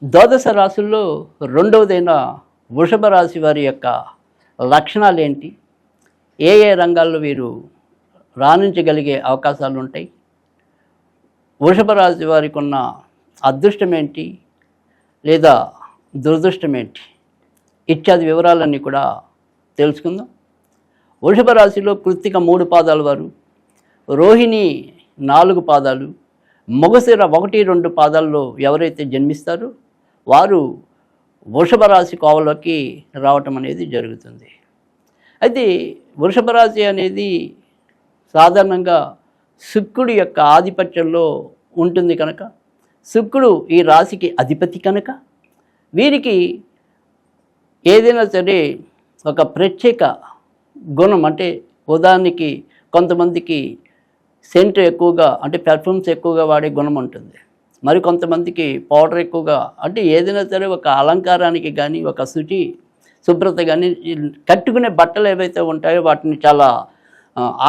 ద్వాదశ రాశుల్లో రెండవదైన వృషభ రాశి వారి యొక్క లక్షణాలు ఏంటి? ఏ ఏ రంగాల్లో వీరు రాణించగలిగే అవకాశాలు ఉంటాయి? వృషభ రాశి వారికి ఉన్న అదృష్టం ఏంటి లేదా దురదృష్టం ఏంటి ఇత్యాది వివరాలన్నీ కూడా తెలుసుకుందాం. వృషభ రాశిలో కృత్తిక 3 పాదాల వారు, రోహిణి 4 పాదాలు, మగశిర 1-2 పాదాల్లో ఎవరైతే జన్మిస్తారో వారు వృషభ రాశి కోవలోకి రావటం అనేది జరుగుతుంది. అయితే వృషభ రాశి అనేది సాధారణంగా శుక్రుడి యొక్క ఆధిపత్యంలో ఉంటుంది కనుక, శుక్రుడు ఈ రాశికి అధిపతి కనుక వీరికి ఏదైనా సరే ఒక ప్రత్యేక గుణం, అంటే ఉదాహరణకి కొంతమందికి సెంట్ ఎక్కువగా అంటే పెర్ఫ్యూమ్స్ ఎక్కువగా వాడే గుణం ఉంటుంది, మరి కొంతమందికి పౌడర్ ఎక్కువగా, అంటే ఏదైనా సరే ఒక అలంకారానికి కానీ ఒక శుభ్రత కానీ కట్టుకునే బట్టలు ఏవైతే ఉంటాయో వాటిని చాలా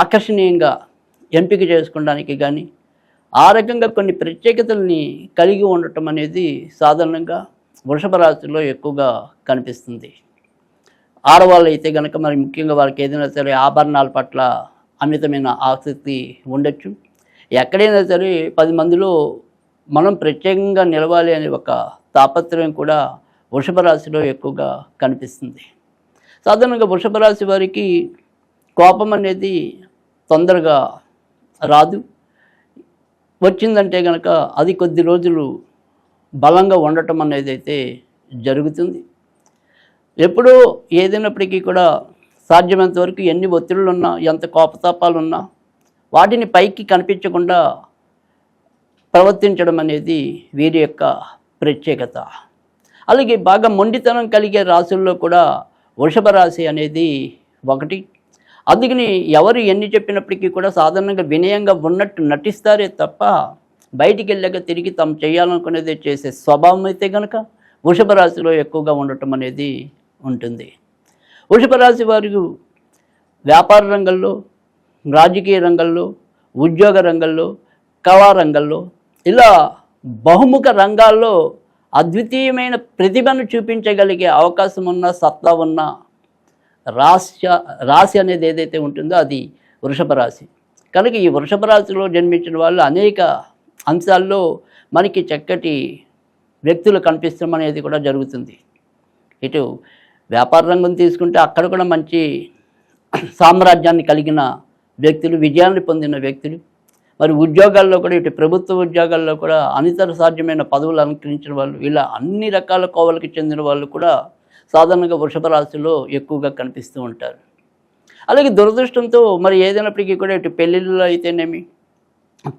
ఆకర్షణీయంగా ఎంపిక చేసుకోవడానికి కానీ ఆ రకంగా కొన్ని ప్రత్యేకతల్ని కలిగి ఉండటం అనేది సాధారణంగా వృషభ రాశిలో ఎక్కువగా కనిపిస్తుంది. ఆడవాళ్ళు అయితే కనుక మరి ముఖ్యంగా వాళ్ళకి ఏదైనా సరే ఆభరణాల పట్ల అమితమైన ఆసక్తి ఉండొచ్చు. ఎక్కడైనా సరే 10 మందిలో మనం ప్రత్యేకంగా నిలవాలి అనే ఒక తాపత్రయం కూడా వృషభ రాశిలో ఎక్కువగా కనిపిస్తుంది. సాధారణంగా వృషభ రాశి వారికి కోపం అనేది తొందరగా రాదు, వచ్చిందంటే కనుక అది కొద్ది రోజులు బలంగా ఉండటం అనేది అయితే జరుగుతుంది. ఎప్పుడూ ఏదైనప్పటికీ కూడా సాధ్యమైనంత వరకు ఎన్ని ఒత్తిళ్ళున్నా ఎంత కోపతాపాలున్నా వాటిని పైకి కనిపించకుండా ప్రవర్తించడం అనేది వీరి యొక్క ప్రత్యేకత. అలాగే బాగా మొండితనం కలిగే రాశుల్లో కూడా వృషభ రాశి అనేది ఒకటి. అందుకని ఎవరు ఎన్ని చెప్పినప్పటికీ కూడా సాధారణంగా వినయంగా ఉన్నట్టు నటిస్తారే తప్ప బయటికి వెళ్ళాక తిరిగి తాము చేయాలనుకునేది చేసే స్వభావం అయితే కనుక వృషభ రాశిలో ఎక్కువగా ఉండటం అనేది ఉంటుంది. వృషభ రాశి వారు వ్యాపార రంగంలో, రాజకీయ రంగంలో, ఉద్యోగ రంగంలో, కళా రంగంలో ఇలా బహుముఖ రంగాల్లో అద్వితీయమైన ప్రతిభను చూపించగలిగే అవకాశం ఉన్న, సత్తా ఉన్న రాశి అనేది ఏదైతే ఉంటుందో అది వృషభ రాశి. కనుక ఈ వృషభ రాశిలో జన్మించిన వాళ్ళు అనేక అంశాల్లో మనకి చక్కటి వ్యక్తులు కనిపించడం అనేది కూడా జరుగుతుంది. ఇటు వ్యాపార రంగం తీసుకుంటే అక్కడ కూడా మంచి సామ్రాజ్యాన్ని కలిగిన వ్యక్తులు, విజయాన్ని పొందిన వ్యక్తులు, మరి ఉద్యోగాల్లో కూడా ఇటు ప్రభుత్వ ఉద్యోగాల్లో కూడా అనితర సాధ్యమైన పదవులు అలంకరించిన వాళ్ళు, ఇలా అన్ని రకాల కోవలకు చెందిన వాళ్ళు కూడా సాధారణంగా వృషభ రాశిలో ఎక్కువగా కనిపిస్తూ ఉంటారు. అలాగే దురదృష్టంతో మరి ఏదైనప్పటికీ కూడా ఇటు పెళ్ళిళ్ళలో అయితేనేమి,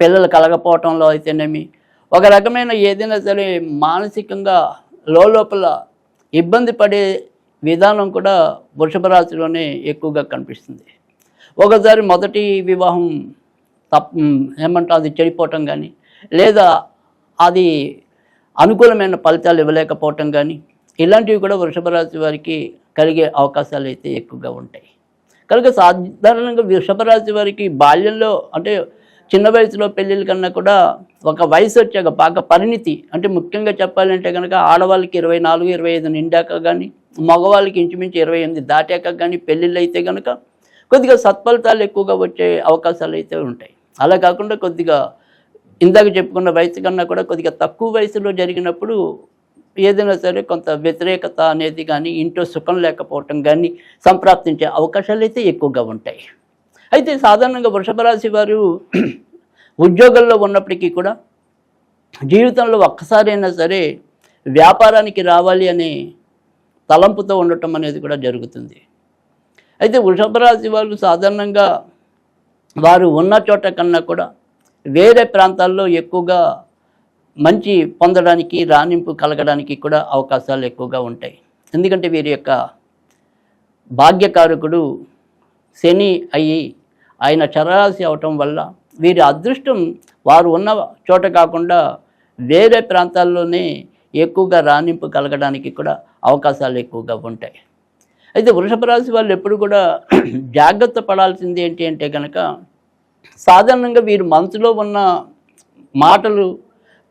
పిల్లలు కలగపోవటంలో అయితేనేమి, ఒక రకమైన ఏదైనా సరే మానసికంగా లోపల ఇబ్బంది పడే విధానం కూడా వృషభ రాశిలోనే ఎక్కువగా కనిపిస్తుంది. ఒకసారి మొదటి వివాహం అది చెడిపోవటం కానీ, లేదా అది అనుకూలమైన ఫలితాలు ఇవ్వలేకపోవటం కానీ, ఇలాంటివి కూడా వృషభ రాశి వారికి కలిగే అవకాశాలు అయితే ఎక్కువగా ఉంటాయి. కనుక సాధారణంగా వృషభ రాశి వారికి బాల్యంలో, అంటే చిన్న వయసులో పెళ్ళిళ్ళ కన్నా కూడా ఒక వయసు వచ్చాక బాగా పరిణితి, అంటే ముఖ్యంగా చెప్పాలంటే కనుక ఆడవాళ్ళకి 24-25 నిండాక కానీ, మగవాళ్ళకి ఇంచుమించు 28 దాటాక కానీ పెళ్ళిళ్ళు అయితే కనుక కొద్దిగా సత్ఫలితాలు ఎక్కువగా వచ్చే అవకాశాలు అయితే ఉంటాయి. అలా కాకుండా కొద్దిగా ఇందాక చెప్పుకున్న వయసు కన్నా కూడా కొద్దిగా తక్కువ వయసులో జరిగినప్పుడు ఏదైనా సరే కొంత వ్యతిరేకత అనేది కానీ, ఇంట్లో సుఖం లేకపోవటం కానీ సంప్రాప్తించే అవకాశాలు అయితే ఎక్కువగా ఉంటాయి. అయితే సాధారణంగా వృషభ రాశి వారు ఉద్యోగంలో ఉన్నప్పటికీ కూడా జీవితంలో ఒక్కసారైనా సరే వ్యాపారానికి రావాలి అనే తలంపుతో ఉండటం అనేది కూడా జరుగుతుంది. అయితే వృషభ రాశి వాళ్ళు సాధారణంగా వారు ఉన్న చోట కన్నా కూడా వేరే ప్రాంతాల్లో ఎక్కువగా మంచి పొందడానికి, రాణింపు కలగడానికి కూడా అవకాశాలు ఎక్కువగా ఉంటాయి. ఎందుకంటే వీరి యొక్క భాగ్యకారకుడు శని అయ్యి ఆయన చరరాశి అవటం వల్ల వీరి అదృష్టం వారు ఉన్న చోట కాకుండా వేరే ప్రాంతాల్లోనే ఎక్కువగా రాణింపు కలగడానికి కూడా అవకాశాలు ఎక్కువగా ఉంటాయి. అయితే వృషభ రాశి వాళ్ళు ఎప్పుడు కూడా జాగ్రత్త పడాల్సింది ఏంటి అంటే కనుక, సాధారణంగా వీరు మనసులో ఉన్న మాటలు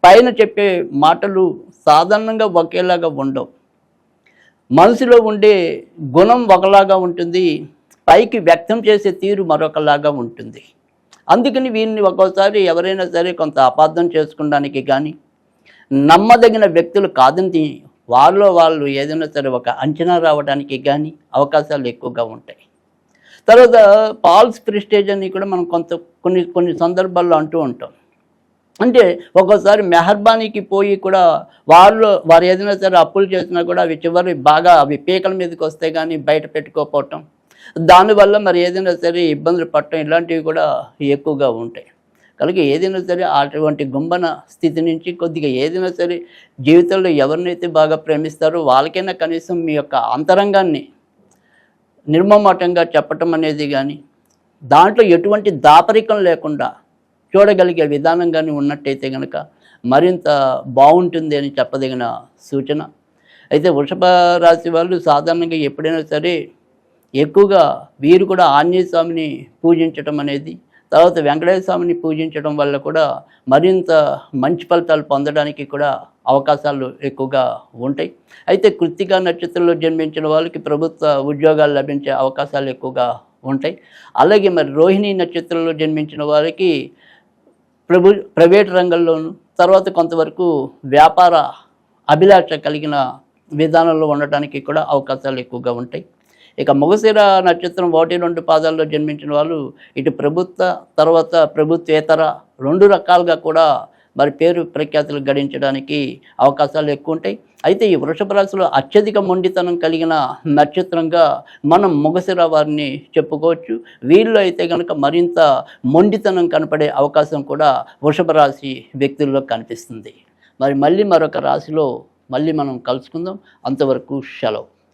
పైన చెప్పే మాటలు సాధారణంగా ఒకేలాగా ఉండవు. మనసులో ఉండే గుణం ఒకలాగా ఉంటుంది, పైకి వ్యక్తం చేసే తీరు మరొకలాగా ఉంటుంది. అందుకని వీరిని ఒక్కోసారి ఎవరైనా సరే కొంత అపార్థం చేసుకోవడానికి కానీ, నమ్మదగిన వ్యక్తులు కాదని వాళ్ళలో వాళ్ళు ఏదైనా సరే ఒక అంచనా రావడానికి కానీ అవకాశాలు ఎక్కువగా ఉంటాయి. తర్వాత ఫాల్స్ ప్రెస్టేజ్ అని కూడా మనం కొన్ని కొన్ని సందర్భాల్లో అంటూ ఉంటాం. అంటే ఒక్కోసారి మెహర్బానీకి పోయి కూడా వారు ఏదైనా సరే అప్పులు చేసినా కూడా అవి పీకల మీదకి వస్తే కానీ బయట పెట్టుకోకపోవటం, దానివల్ల మరి ఏదైనా సరే ఇబ్బందులు పడటం, ఇలాంటివి కూడా ఎక్కువగా ఉంటాయి. కనుక ఏదైనా సరే అటువంటి గుంబన స్థితి నుంచి కొద్దిగా ఏదైనా సరే జీవితంలో ఎవరినైతే బాగా ప్రేమిస్తారో వాళ్ళకైనా కనీసం మీ యొక్క అంతరంగాన్ని నిర్మమాటంగా చెప్పటం అనేది కానీ, దాంట్లో ఎటువంటి దాపరికం లేకుండా చూడగలిగే విధానం కానీ ఉన్నట్టయితే కనుక మరింత బాగుంటుంది అని చెప్పదగిన సూచన. అయితే వృషభ రాశి వాళ్ళు సాధారణంగా ఎప్పుడైనా సరే ఎక్కువగా వీరు కూడా ఆంజనేయ స్వామిని పూజించటం అనేది, తర్వాత వెంకటేశ్వర స్వామిని పూజించడం వల్ల కూడా మరింత మంచి ఫలితాలు పొందడానికి కూడా అవకాశాలు ఎక్కువగా ఉంటాయి. అయితే కృత్తికా నక్షత్రంలో జన్మించిన వాళ్ళకి ప్రభుత్వ ఉద్యోగాలు లభించే అవకాశాలు ఎక్కువగా ఉంటాయి. అలాగే మరి రోహిణి నక్షత్రంలో జన్మించిన వారికి ప్రైవేట్ రంగంలోను, తర్వాత కొంతవరకు వ్యాపార అభిలాష కలిగిన విధానంలో ఉండటానికి కూడా అవకాశాలు ఎక్కువగా ఉంటాయి. ఇక మృగశిర నక్షత్రం 1-2 పాదాల్లో జన్మించిన వాళ్ళు ఇటు తర్వాత ప్రభుత్వేతర 2 రకాలుగా కూడా మరి పేరు ప్రఖ్యాతులు గడించడానికి అవకాశాలు ఎక్కువ ఉంటాయి. అయితే ఈ వృషభ రాశిలో అత్యధిక మొండితనం కలిగిన నక్షత్రంగా మనం మృగశిర వారిని చెప్పుకోవచ్చు. వీళ్ళు అయితే కనుక మరింత మొండితనం కనపడే అవకాశం కూడా వృషభ రాశి వ్యక్తుల్లో కనిపిస్తుంది. మళ్ళీ మరొక రాశిలో మనం కలుసుకుందాం. అంతవరకు సెలవు.